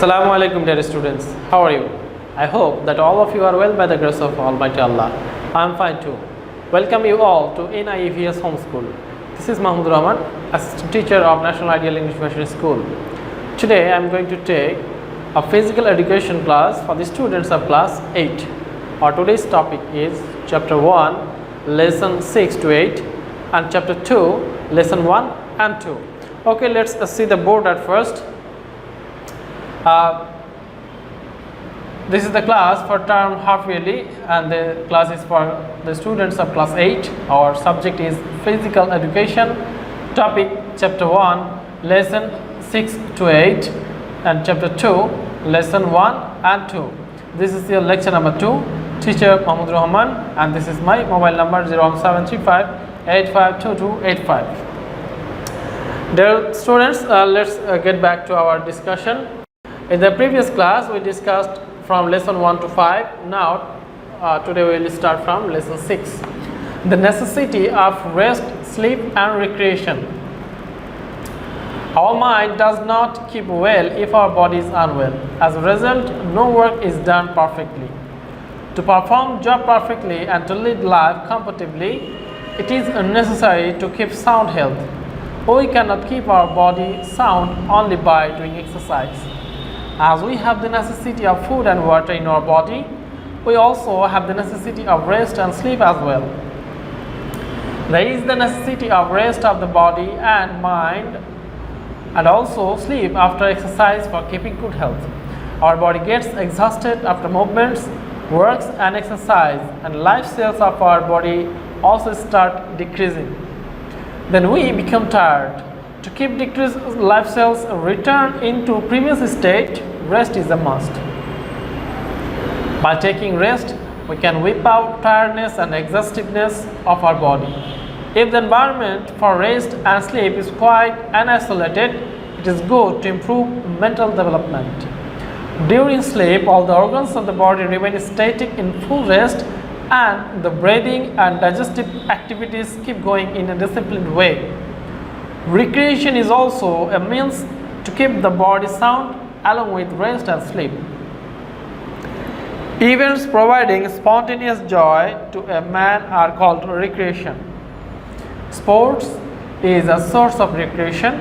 Assalamu alaikum dear students, how are you? I hope that all of you are well by the grace of Almighty Allah. I am fine too. Welcome you all to NIEVS Homeschool. This is Mahmudur Rahman, assistant teacher of National Ideal English Version School. Today I am going to take a physical education class for the students of class 8. Our today's topic is chapter 1, lesson 6 to 8 and chapter 2, lesson 1 and 2. Okay, let's see the board at first. This is the class for term half yearly and the class is for the students of class 8. Our subject is physical education, topic chapter 1, lesson 6 to 8 and chapter 2, lesson 1 and 2. This is your lecture number 2, teacher Mahmudur Rahman, and this is my mobile number 0735 852285. Dear students, let's get back to our discussion. In the previous class, we discussed from lesson 1 to 5. Now, today we will start from lesson 6. The necessity of rest, sleep and recreation. Our mind does not keep well if our body is unwell. As a result, no work is done perfectly. To perform job perfectly and to lead life comfortably, it is necessary to keep sound health. We cannot keep our body sound only by doing exercise. As we have the necessity of food and water in our body, we also have the necessity of rest and sleep as well. There is the necessity of rest of the body and mind and also sleep after exercise for keeping good health. Our body gets exhausted after movements, works and exercise, and life cells of our body also start decreasing. Then we become tired. To keep decreased life cells return into previous state, rest is a must. By taking rest, we can whip out tiredness and exhaustiveness of our body. If the environment for rest and sleep is quiet and isolated, it is good to improve mental development. During sleep, all the organs of the body remain static in full rest and the breathing and digestive activities keep going in a disciplined way. Recreation is also a means to keep the body sound along with rest and sleep. Events providing spontaneous joy to a man are called recreation. Sports is a source of recreation.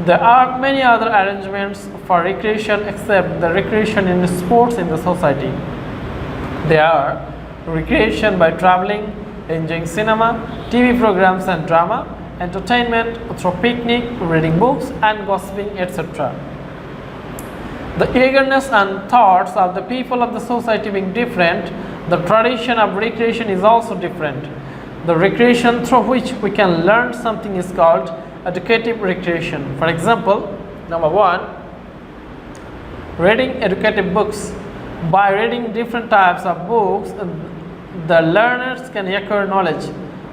There are many other arrangements for recreation except the recreation in sports in the society. They are recreation by traveling, enjoying cinema, TV programs and drama, entertainment through picnic, reading books and gossiping, etc. The eagerness and thoughts of the people of the society being different, the tradition of recreation is also different. The recreation through which we can learn something is called educative recreation. For example, number 1, reading educative books. By reading different types of books, the learners can acquire knowledge.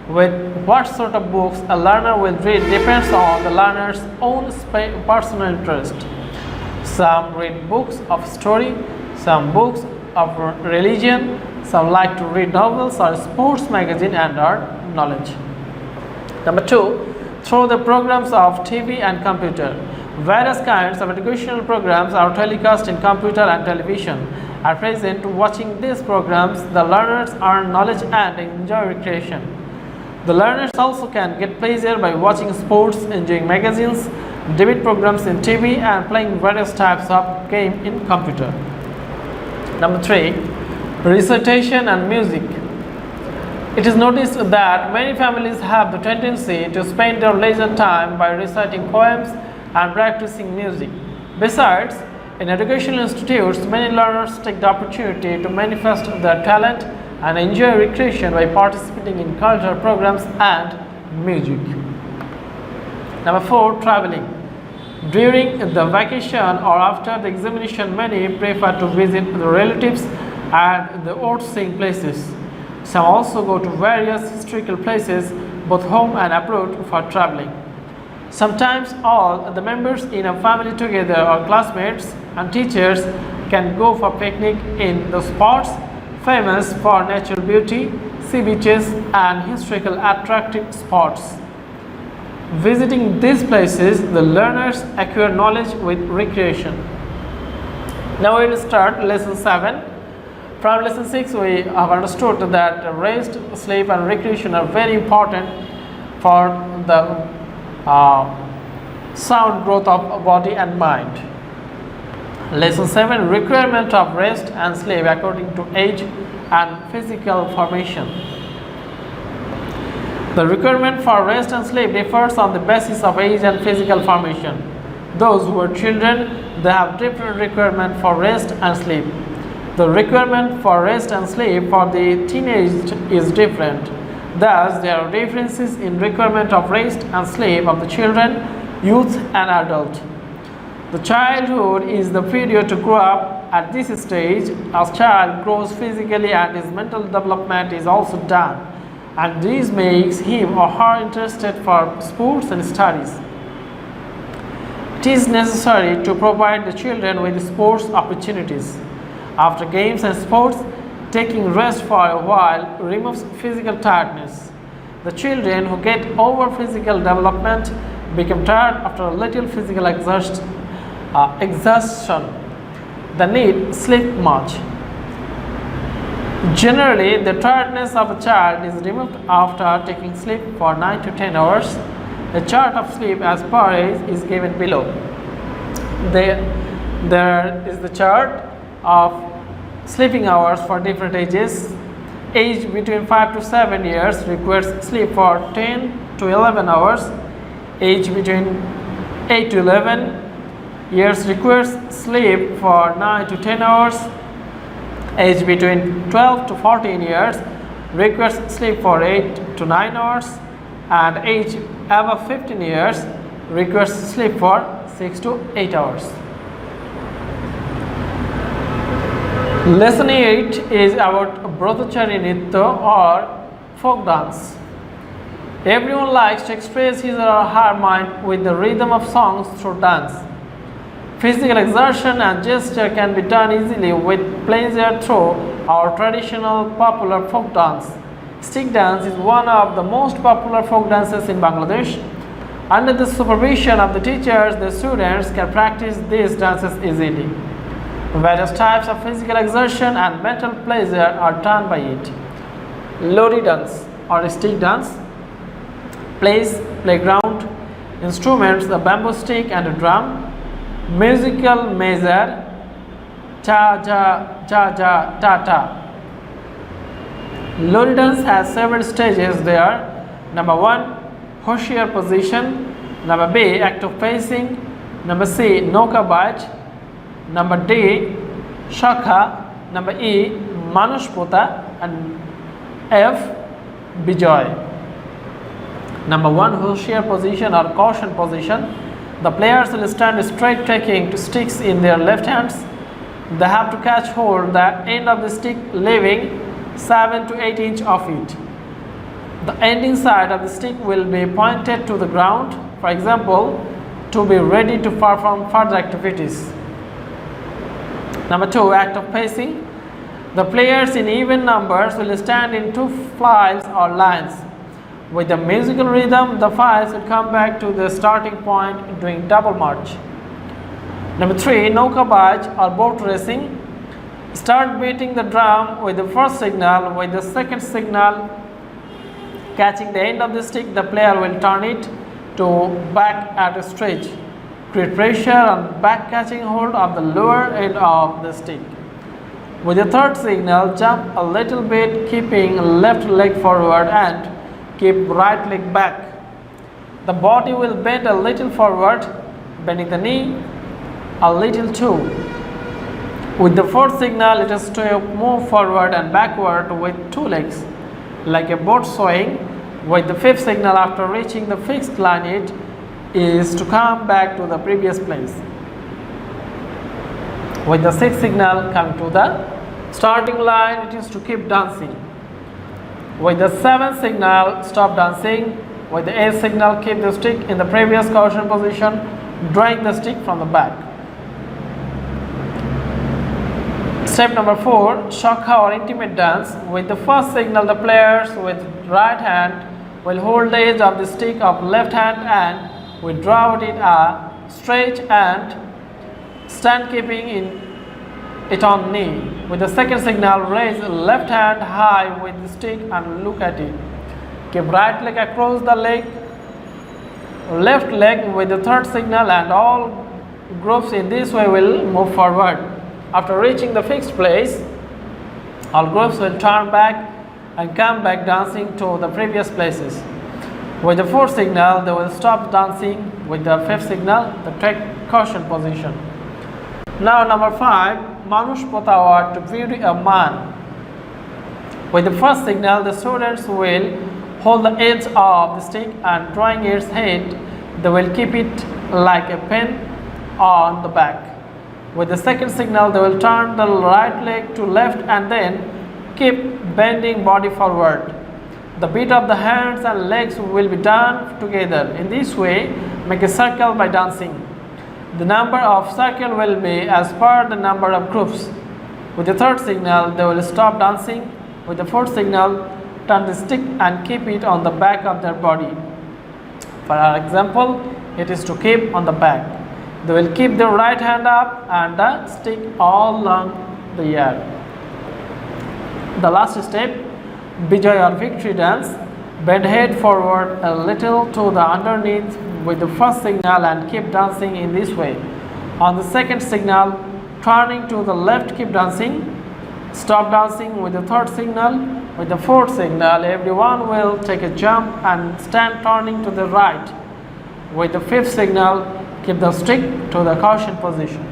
With what sort of books a learner will read depends on the learner's own personal interest. Some read books of story, some books of religion, some like to read novels or sports magazine and earn knowledge. Number 2, through the programs of TV and computer. Various kinds of educational programs are telecast in computer and television. At present, watching these programs, the learners earn knowledge and enjoy recreation. The learners also can get pleasure by watching sports, enjoying magazines, debate programs in TV and playing various types of game in computer. Number 3, recitation and music. It is noticed that many families have the tendency to spend their leisure time by reciting poems and practicing music. Besides, in educational institutes, many learners take the opportunity to manifest their talent and enjoy recreation by participating in cultural programs and music. Number 4, traveling. During the vacation or after the examination, many prefer to visit the relatives and the outseeing places. Some also go to various historical places, both home and abroad, for traveling. Sometimes all the members in a family together or classmates and teachers can go for picnic in the spots famous for natural beauty, sea beaches and historical attractive spots. Visiting these places, the learners acquire knowledge with recreation. Now we will start lesson 7. From lesson 6 we have understood that rest, sleep and recreation are very important for the sound growth of body and mind. Lesson 7, requirement of rest and sleep according to age and physical formation. The requirement for rest and sleep differs on the basis of age and physical formation. Those who are children, they have different requirement for rest and sleep. The requirement for rest and sleep for the teenage is different. Thus, there are differences in requirement of rest and sleep of the children, youth and adult. The childhood is the period to grow up. At this stage, as child grows physically and his mental development is also done, and this makes him or her interested for sports and studies. It is necessary to provide the children with sports opportunities. After games and sports, taking rest for a while removes physical tiredness. The children who get over physical development become tired after a little physical exhaustion. They need sleep much. Generally, the tiredness of a child is removed after taking sleep for 9 to 10 hours. A chart of sleep as per age is given below. There is the chart of sleeping hours for different ages. Age between 5 to 7 years requires sleep for 10 to 11 hours. Age between 8 to 11 years requires sleep for 9 to 10 hours. Age between 12 to 14 years requires sleep for 8 to 9 hours. And age above 15 years requires sleep for 6 to 8 hours. Lesson 8 is about Brotachari Nritya or folk dance. Everyone likes to express his or her mind with the rhythm of songs through dance. Physical exertion and gesture can be done easily with pleasure through our traditional popular folk dance. Stick dance is one of the most popular folk dances in Bangladesh. Under the supervision of the teachers, the students can practice these dances easily. Various types of physical exertion and mental pleasure are done by it. Lodi dance or stick dance. Place, playground, instruments, a bamboo stick and a drum. Musical measure, cha ja ja ja ta ta. Lodi dance has several stages there. Number 1, Hoshiar position. Number B, active pacing. Number C, Noka bite. Number D, Shakha. Number E, Manushpota. And F, Bijoy. Number 1, Hoshiar position or caution position. The players will stand straight, taking two sticks in their left hands. They have to catch hold the end of the stick, leaving 7 to 8 inches of it. The ending side of the stick will be pointed to the ground, for example, to be ready to perform further activities. Number 2, active pacing. The players in even numbers will stand in two files or lines. With the musical rhythm, the files will come back to the starting point doing double march. Number 3, Nauka baj or boat racing. Start beating the drum with the first signal. With the second signal catching the end of the stick, the player will turn it to back at a stretch. Create pressure on back, catching hold of the lower end of the stick. With the third signal, jump a little bit, keeping left leg forward and keep right leg back. The body will bend a little forward, bending the knee a little too. With the fourth signal, let us move forward and backward with two legs, like a boat swaying. With the fifth signal, after reaching the fixed line, it is to come back to the previous place. With the sixth signal, come to the starting line, it is to keep dancing. With the seventh signal, stop dancing. With the eighth signal, keep the stick in the previous caution position, drawing the stick from the back. Step number 4, Shakha or intimate dance. With the first signal, the players with right hand will hold the edge of the stick of left hand and will draw it a straight and stand keeping in it on knee. With the second signal, raise left hand high with the stick and look at it. Keep right leg across the leg, left leg with the third signal, and all groups in this way will move forward. After reaching the fixed place, all groups will turn back and come back dancing to the previous places. With the fourth signal, they will stop dancing. With the fifth signal, they take caution position. Now number 5, Manush Potawa to beauty a man. With the first signal, the students will hold the edge of the stick and drawing its head, they will keep it like a pin on the back. With the second signal, they will turn the right leg to left and then keep bending body forward. The beat of the hands and legs will be done together. In this way, make a circle by dancing. The number of circles will be as per the number of groups. With the third signal, they will stop dancing. With the fourth signal, turn the stick and keep it on the back of their body. For our example, it is to keep on the back. They will keep their right hand up and the stick all along the air. The last step, Bijay or victory dance. Bend head forward a little to the underneath with the first signal and keep dancing in this way. On the second signal, turning to the left, keep dancing. Stop dancing with the third signal. With the fourth signal, everyone will take a jump and stand turning to the right. With the fifth signal, keep the stick to the caution position.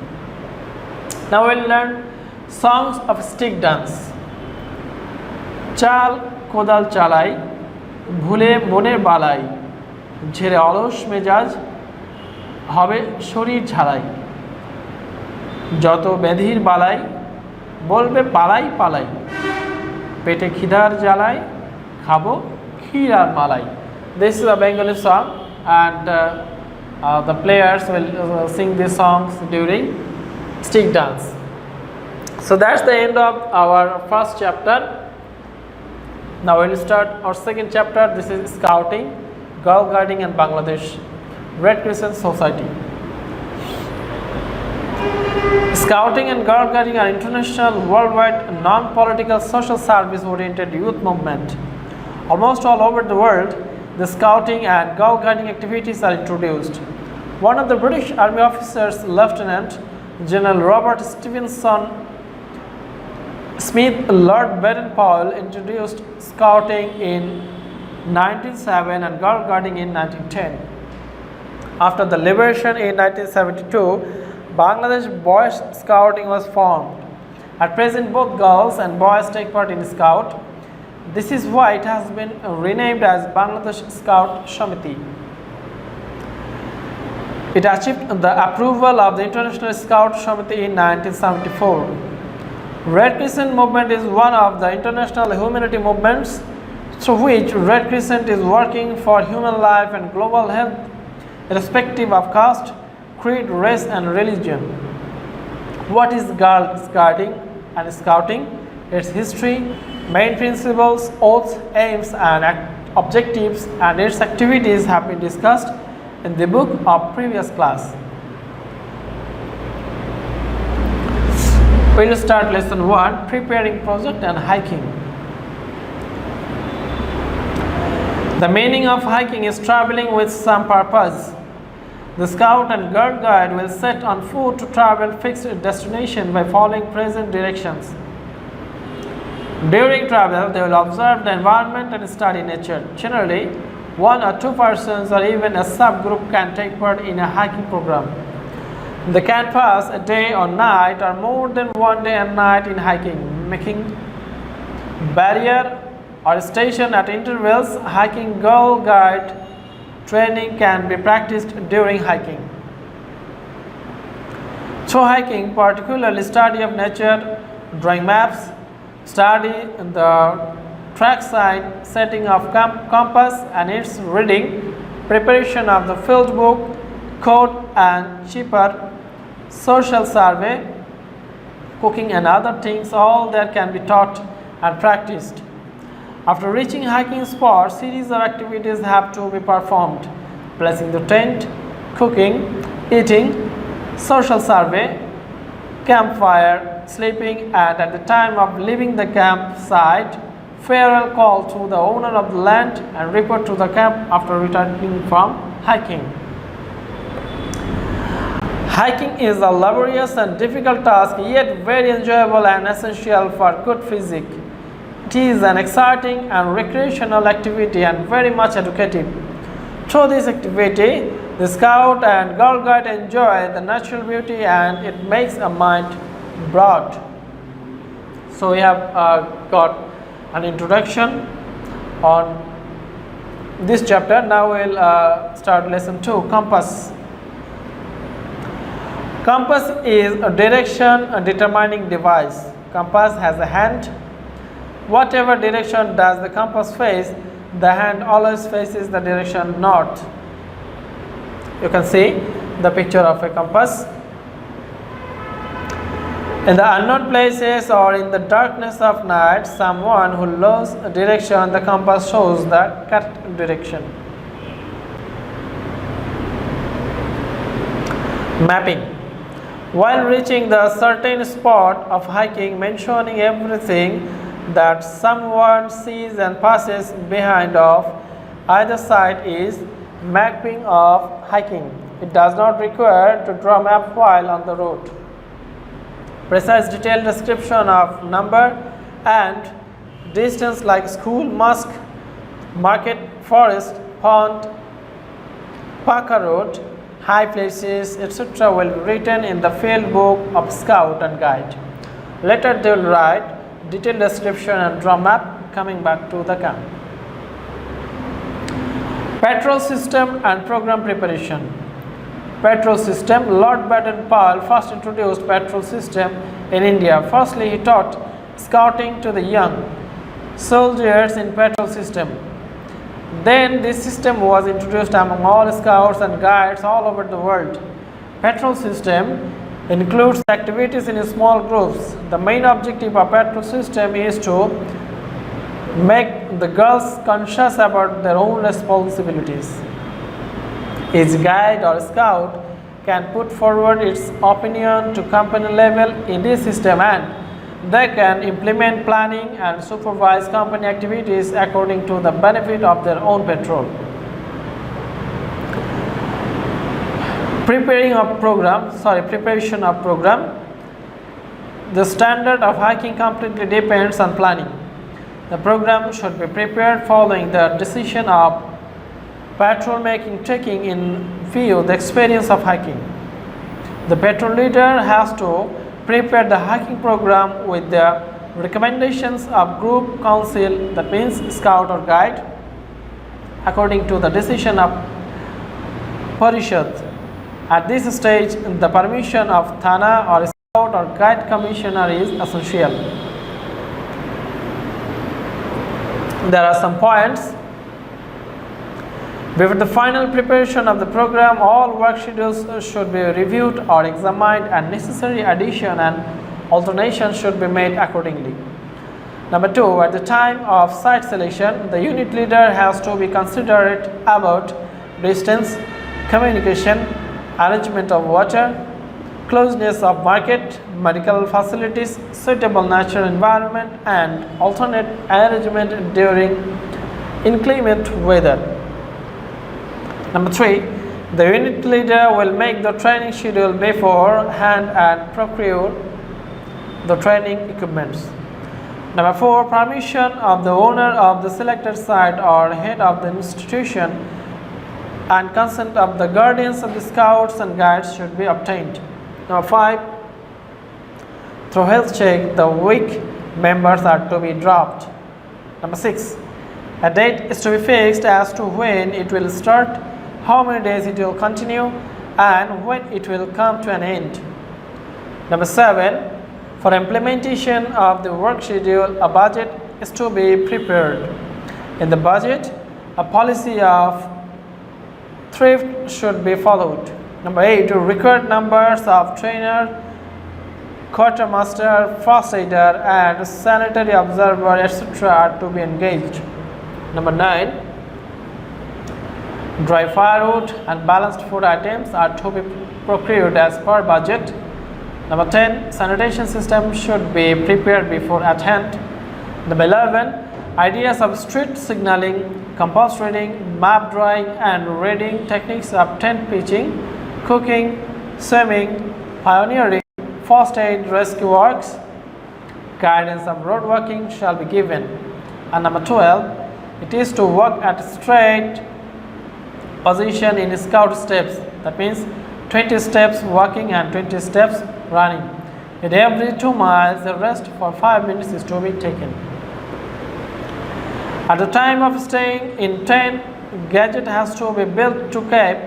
Now we'll learn songs of stick dance. Chal kodal chalai, bhule moner balai, ঝেড়ে অলস মেজাজ হবে শরীর ঝালাই, যত ব্যাধির বালাই বলবে পালাই পালাই, পেটে খিদার জ্বালায় খাবো ক্ষীর আর মালাই. This is a Bengali song and the players will sing these songs during stick dance. So that's the end of our first chapter. Now we'll start our second chapter. This is Scouting, Girl Guiding in Bangladesh, Red Crescent Society. Scouting and Girl Guiding are international, worldwide, non-political, social service-oriented youth movement. Almost all over the world, the Scouting and Girl Guiding activities are introduced. One of the British Army officers, Lieutenant General Robert Stevenson Smith, Lord Baden-Powell, introduced Scouting in 1907 and Girl Guiding in 1910. After the liberation in 1972, Bangladesh Boys Scouting was formed. At present, both girls and boys take part in Scout. This is why it has been renamed as Bangladesh Scout Samiti. It achieved the approval of the International Scout Samiti in 1974. Red Crescent movement is one of the international humanity movements through which Red Crescent is working for human life and global health, irrespective of caste, creed, race, and religion. What is Girl Guiding and Scouting? Its history, main principles, oaths, aims, and objectives, and its activities have been discussed in the book of previous class. We will start lesson 1, preparing project and hiking. The meaning of hiking is traveling with some purpose. The Scout and Girl Guide will set on foot to travel fixed destination by following present directions. During travel, they will observe the environment and study nature. Generally, 1 or 2 persons or even a subgroup can take part in a hiking program. They can pass a day or night or more than 1 day and night in hiking, making barrier or station at intervals. Hiking Girl Guide training can be practiced during hiking. Through hiking, particularly study of nature, drawing maps, study the track sign, setting of compass and its reading, preparation of the field book, code and cheaper, social survey, cooking and other things, all that can be taught and practiced. After reaching hiking spot, series of activities have to be performed: placing the tent, cooking, eating, social survey, campfire, sleeping, and at the time of leaving the campsite, farewell call to the owner of the land and report to the camp after returning from hiking. Hiking is a laborious and difficult task, yet very enjoyable and essential for good physique. It is an exciting and recreational activity and very much educative. Through this activity, the Scout and Girl Guide enjoy the natural beauty and it makes a mind broad. So we have got an introduction on this chapter. Now we'll start lesson 2, compass. Compass is a direction determining device. Compass has a hand. Whatever direction does the compass face, the hand always faces the direction north. You can see the picture of a compass. In the unknown places or in the darkness of night, someone who knows a direction, the compass shows the correct direction. Mapping. While reaching the certain spot of hiking, mentioning everything that someone sees and passes behind of either side is mapping of hiking. It does not require to draw map while on the road. Precise detailed description of number and distance like school, mosque, market, forest, pond, Parker Road, high places, etc. will be written in the field book of Scout and Guide. Later they will write detailed description and draw map coming back to the camp. Petrol system and program preparation. Petrol system. Lord Baden-Powell first introduced petrol system in India. Firstly, he taught scouting to the young soldiers in petrol system. Then this system was introduced among all scouts and guides all over the world. Petrol system includes activities in small groups. The main objective of petrol system is to make the girls conscious about their own responsibilities. Each guide or scout can put forward its opinion to company level in this system and they can implement planning and supervise company activities according to the benefit of their own petrol. Preparation of program. The standard of hiking completely depends on planning. The program should be prepared following the decision of patrol making, taking in view the experience of hiking. The patrol leader has to prepare the hiking program with the recommendations of group council, that means scout or guide, according to the decision of Parishad. At this stage, the permission of Thana or scout or guide commissioner is essential. There are some points. Before the final preparation of the program, all work schedules should be reviewed or examined and necessary addition and alternation should be made accordingly. Number 2, at the time of site selection, the unit leader has to be considerate about distance, communication, arrangement of water, closeness of market, medical facilities, suitable natural environment and alternate arrangement during inclement weather. Number 3, the unit leader will make the training schedule beforehand and procure the training equipments. Number 4, permission of the owner of the selected site or head of the institution and consent of the guardians of the scouts and guides should be obtained. Number 5, through health check, the weak members are to be dropped. Number 6, a date is to be fixed as to when it will start, how many days it will continue, and when it will come to an end. Number 7, for implementation of the work schedule, a budget is to be prepared. In the budget, a policy of thrift should be followed. Number 8, to record numbers of trainer, quartermaster, first aider, and sanitary observer, etc. are to be engaged. Number 9, dry firewood and balanced food items are to be procured as per budget. Number 10, sanitation system should be prepared before attempt. Number 11, ideas of street signaling, compass reading, map drawing and reading, techniques of tent pitching, cooking, swimming, pioneering, first aid, rescue works, guidance of road working shall be given. And number 12, it is to walk at straight position in scout steps. That means 20 steps walking and 20 steps running. At every 2 miles, a rest for 5 minutes is to be taken. At the time of staying in tent, gadget has to be built to keep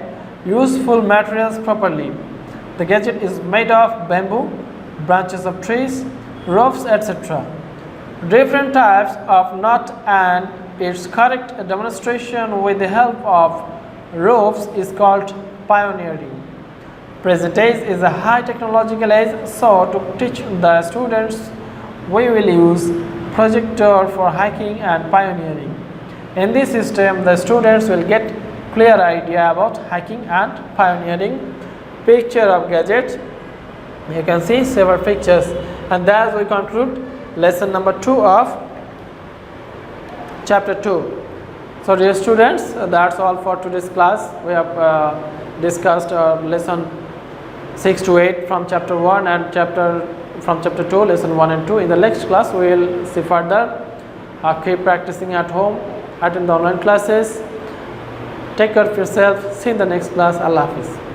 useful materials properly. The gadget is made of bamboo, branches of trees, ropes, etc. Different types of knot and its correct demonstration with the help of ropes is called pioneering. Present age is a high technological age, so to teach the students we will use projector for hiking and pioneering. In this system the students will get clear idea about hiking and pioneering. Picture of gadgets, you can see several pictures, and thus we conclude lesson number 2 of chapter 2. So dear students, that's all for today's class. We have discussed lesson 6 to 8 from chapter 1 and from chapter 2, lesson 1 and 2. In the next class we will see further. Keep practicing at home, attend the online classes. Take care of yourself. See you in the next class. Allah Hafiz.